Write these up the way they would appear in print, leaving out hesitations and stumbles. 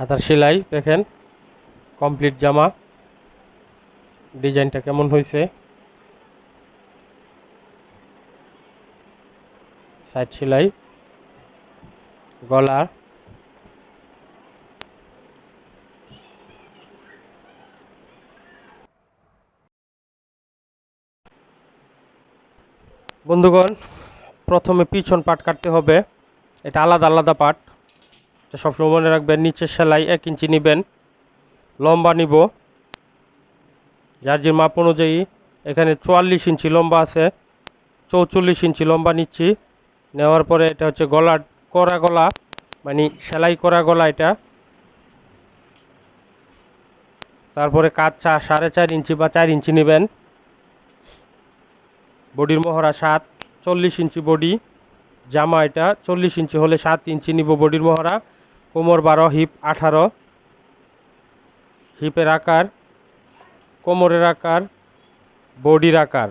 হাতার সেলাই দেখেন, কমপ্লিট জামা। ডিজাইনটা কেমন হয়েছে, সাইড সেলাই, গলা, বন্ধুগণ প্রথমে পিছন পাট কাটতে হবে। এটা আলাদা আলাদা পাট, এটা সবসময় মনে রাখবেন। নিচের সেলাই 1 ইঞ্চি নেবেন, লম্বা নিব যার যে মাপ অনুযায়ী। এখানে 44 ইঞ্চি লম্বা আছে, 44 ইঞ্চি লম্বা নিচ্ছি। নেওয়ার পরে এটা হচ্ছে গলা, করা গলা, মানে সেলাই করা গলা এটা। তারপরে কাজ 4.5 ইঞ্চি বা 4 ইঞ্চি নেবেন। বডির মহড়া 7, 40 ইঞ্চি বডি জামা। এটা 40 ইঞ্চি হলে 7 ইঞ্চি নিব বডির মহড়া। কোমর 12, হিপ 18। হিপের আকার, কোমরের আকার, বডির আকার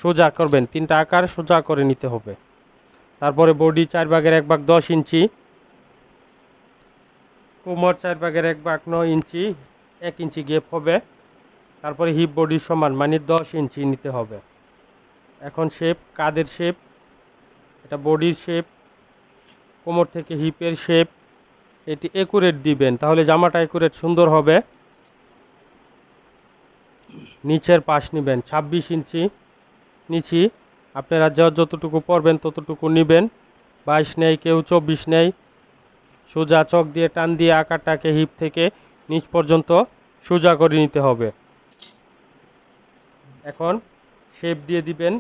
সোজা করবেন, 3টা আকার সোজা করে নিতে হবে। তারপরে বডি 4 ভাগের 1 ভাগ 10 ইঞ্চি, কোমর 4 ভাগের 1 ভাগ 9 ইঞ্চি, 1 ইঞ্চি গ্যাপ হবে। তারপরে হিপ বডির সমান মানে 10 ইঞ্চি নিতে হবে। এখন শেপ, কাঁধের শেপ, এটা বডির শেপ, কোমর থেকে হিপের শেপ, এটি একুরেট দিবেন, তাহলে জামাটা একুরেট সুন্দর হবে। নিচের পাশ নেবেন 26 ইঞ্চি নিচি। আপনারা যতটুকু পরবেন ততটুকু নেবেন। 22 নেই, কেউ 24 নেই। সোজা চক দিয়ে টান দিয়ে আকারটাকে হিপ থেকে নিচ পর্যন্ত সোজা করে নিতে হবে। এখন শেপ দিয়ে দিবেন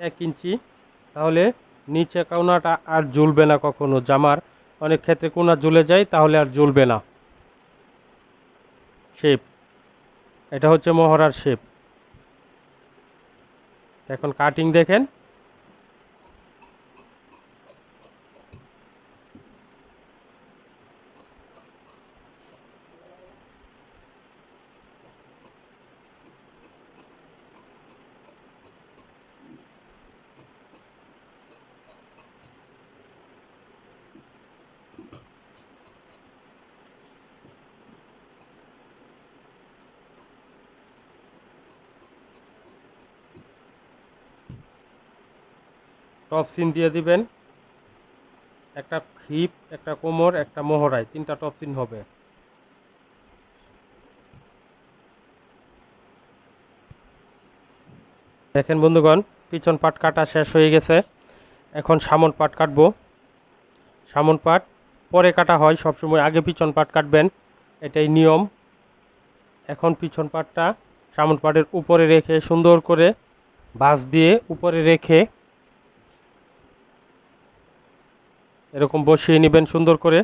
1 ইঞ্চি, তাহলে নিচে কোনাটা আর ঝুলবে না কখনো। জামার অনেক ক্ষেত্রে কোনা ঝুলে যায়, তাহলে আর ঝুলবে না। শেপ, এটা হচ্ছে মহড়ার শেপ। এখন কাটিং দেখেন, টপ সিন দিয়ে দিবেন। একটা হিপ, একটা কোমর, একটা মহড়ায় 3টা টপ সিন হবে। দেখেন বন্ধুগণ, পিছন পাট কাটা শেষ হয়ে গেছে। এখন সামন পাট কাটবো। সামন পাট পরে কাটা হয় সবসময়, আগে পিছন পাট কাটবেন, এটাই নিয়ম। এখন পিছন পাটটা সামন পাটের উপরে রেখে সুন্দর করে ভাঁজ দিয়ে উপরে রেখে এরকম বসিয়ে নেবেন সুন্দর করে।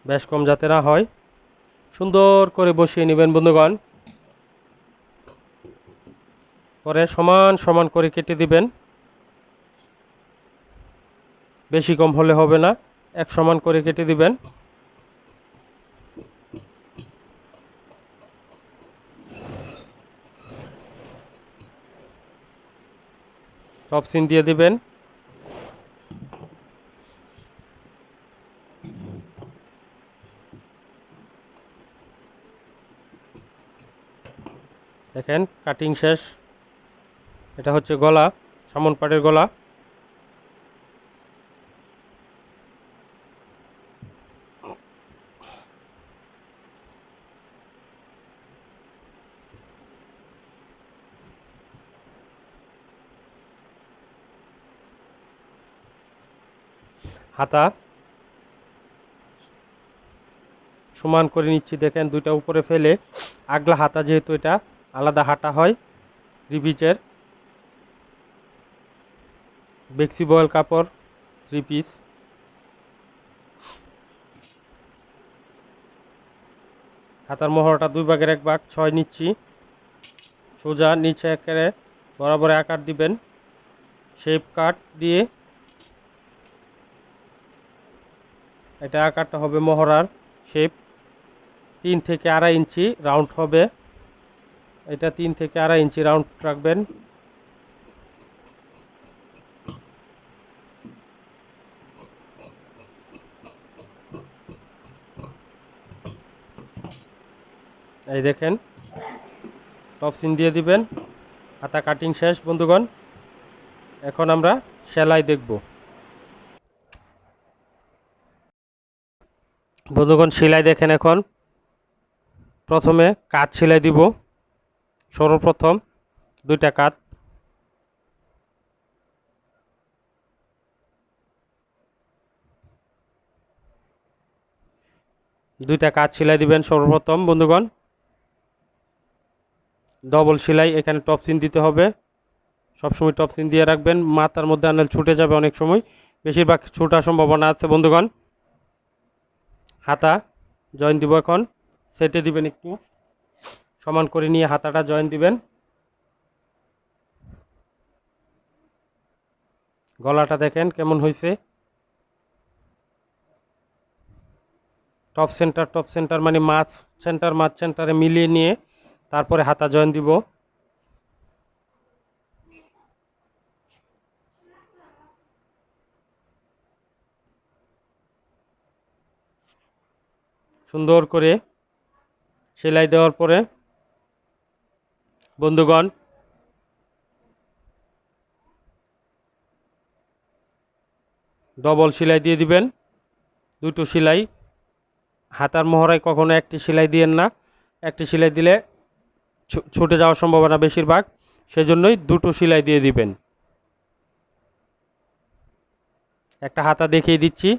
বেশ কম যাতে না হয়, সুন্দর করে বসিয়ে নেবেন বন্ধুগণ। পরে সমান সমান করে কেটে দিবেন, বেশি কম হলে হবে না, এক সমান করে কেটে দিবেন। টপ সিন দিয়ে দিবেন। দেখেন কাটিং শেষ। এটা হচ্ছে গলা, সামন পাটের গলা। হাতা সমান করে নিচ্ছি, দেখেন দুইটা উপরে ফেলে। আগলা হাতা, যেহেতু এটা আলাদা হাতা হয় রিপিচের। বেক্সি বয়েল কাপড় 3 পিস। হাতার মহড়াটা 2 ভাগের 1 ভাগ 6 নিচ্ছি। সোজা নিচে একেবারে বরাবর আকার দিবেন, শেপ কাট দিয়ে। এটা আকারটা হবে মহড়ার শেপ। 3 থেকে 2.5 ইঞ্চি রাউন্ড হবে। এটা 3 থেকে 2.5 ইঞ্চি রাউন্ড রাখবেন। এই দেখেন টপ সিন দিয়ে দিবেন। হাতা কাটিং শেষ বন্ধুগণ। এখন আমরা সেলাই দেখব। বন্ধুগণ সেলাই দেখেন, এখন প্রথমে কাজ সেলাই দিব। সর্বপ্রথম দুইটা কাজ, সেলাই দিবেন সর্বপ্রথম বন্ধুগণ। ডবল সেলাই, এখানে টপ সিন দিতে হবে। সবসময় টপ সিন দিয়ে রাখবেন, মাথার মধ্যে আনলে ছুটে যাবে অনেক সময়, বেশিরভাগ ছুটার সম্ভাবনা আছে বন্ধুগণ। হাতা জয়েন দিব, এখন সেটে দিবেন, একটু সমান করে নিয়ে হাতাটা জয়েন দিবেন। গলাটা দেখেন কেমন হয়েছে। টপ সেন্টার মানে মাছ সেন্টারে মিলিয়ে নিয়ে তারপরে হাতা জয়েন দিব। সুন্দর করে সেলাই দেওয়ার পরে বন্ধুগণ ডবল সেলাই দিয়ে দিবেন। দুটো সেলাই, হাতার মহড়ায় কখনো একটি সেলাই দিয়েন না, একটি সেলাই দিলে ছুটে যাওয়ার সম্ভাবনা বেশিরভাগ, সেজন্যই দুটো সেলাই দিয়ে দিবেন। একটা হাতা দেখিয়ে দিচ্ছি।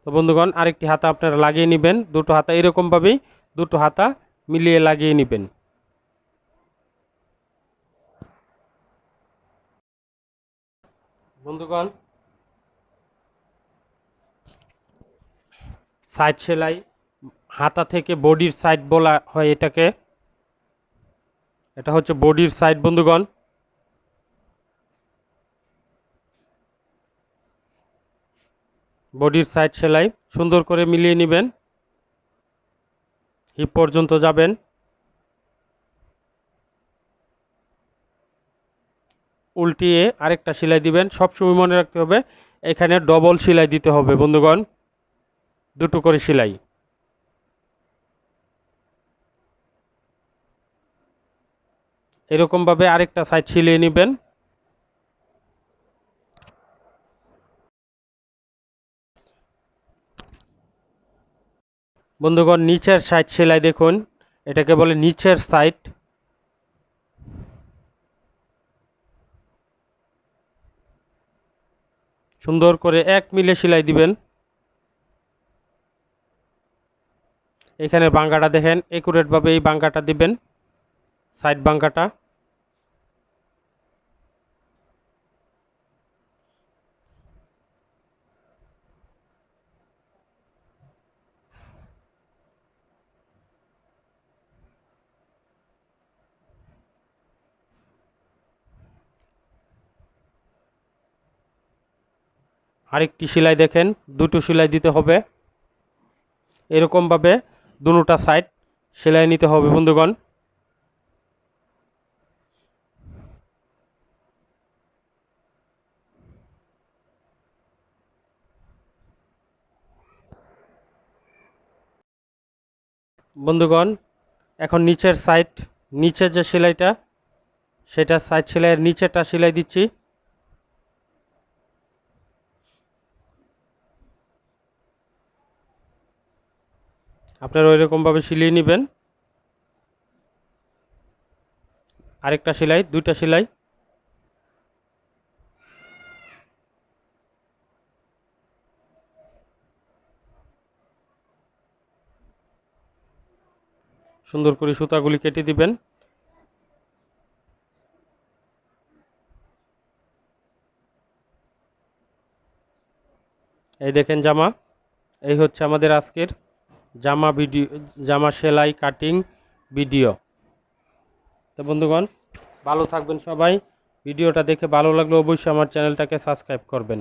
তো বন্ধুগণ আরেকটি হাতা আপনারা লাগিয়ে নেবেন। দুটো হাতা এরকমভাবেই দুটো হাতা মিলিয়ে লাগিয়ে নেবেন। বন্ধুগণ সাইড সেলাই, হাতা থেকে বডির সাইড বলা হয় এটাকে। এটা হচ্ছে বডির সাইড বন্ধুগণ। বডির সাইড সেলাই সুন্দর করে মিলিয়ে নেবেন, হিপ পর্যন্ত যাবেন। উল্টিয়ে আরেকটা সেলাই দিবেন। সবসময় মনে রাখতে হবে এখানে ডবল সেলাই দিতে হবে বন্ধুগণ, দুটো করে সেলাই। এরকমভাবে আরেকটা সাইড সিলিয়ে নেবেন। বন্ধুগণ নিচের সাইড সেলাই দেখুন, এটাকে বলে নিচের সাইড। সুন্দর করে এক মিলে সেলাই দিবেন। এখানে বাঙ্গাটা দেখেন, একুরেটভাবে এই বাঙ্গাটা দিবেন, সাইড বাঙ্গাটা। আরেকটি সেলাই দেখেন, দুটো সেলাই দিতে হবে। এরকমভাবে দুটোটা সাইড সেলাই নিতে হবে বন্ধুগণ। বন্ধুগণ এখন নিচের সাইড, নিচের যে সেলাইটা সেটা সাইড সেলাইয়ের নিচেরটা সেলাই দিচ্ছি। আপনারা ওই রকমভাবে সিলিয়ে নেবেন। আরেকটা সেলাই, দুইটা সেলাই। সুন্দর করে সুতাগুলি কেটে দিবেন। এই দেখেন জামা, এই হচ্ছে আমাদের আজকের জামা ভিডিও, জামা সেলাই কাটিং ভিডিও। তো বন্ধুগণ ভালো থাকবেন সবাই। ভিডিওটা দেখে ভালো লাগলে অবশ্যই আমার চ্যানেলটাকে সাবস্ক্রাইব করবেন।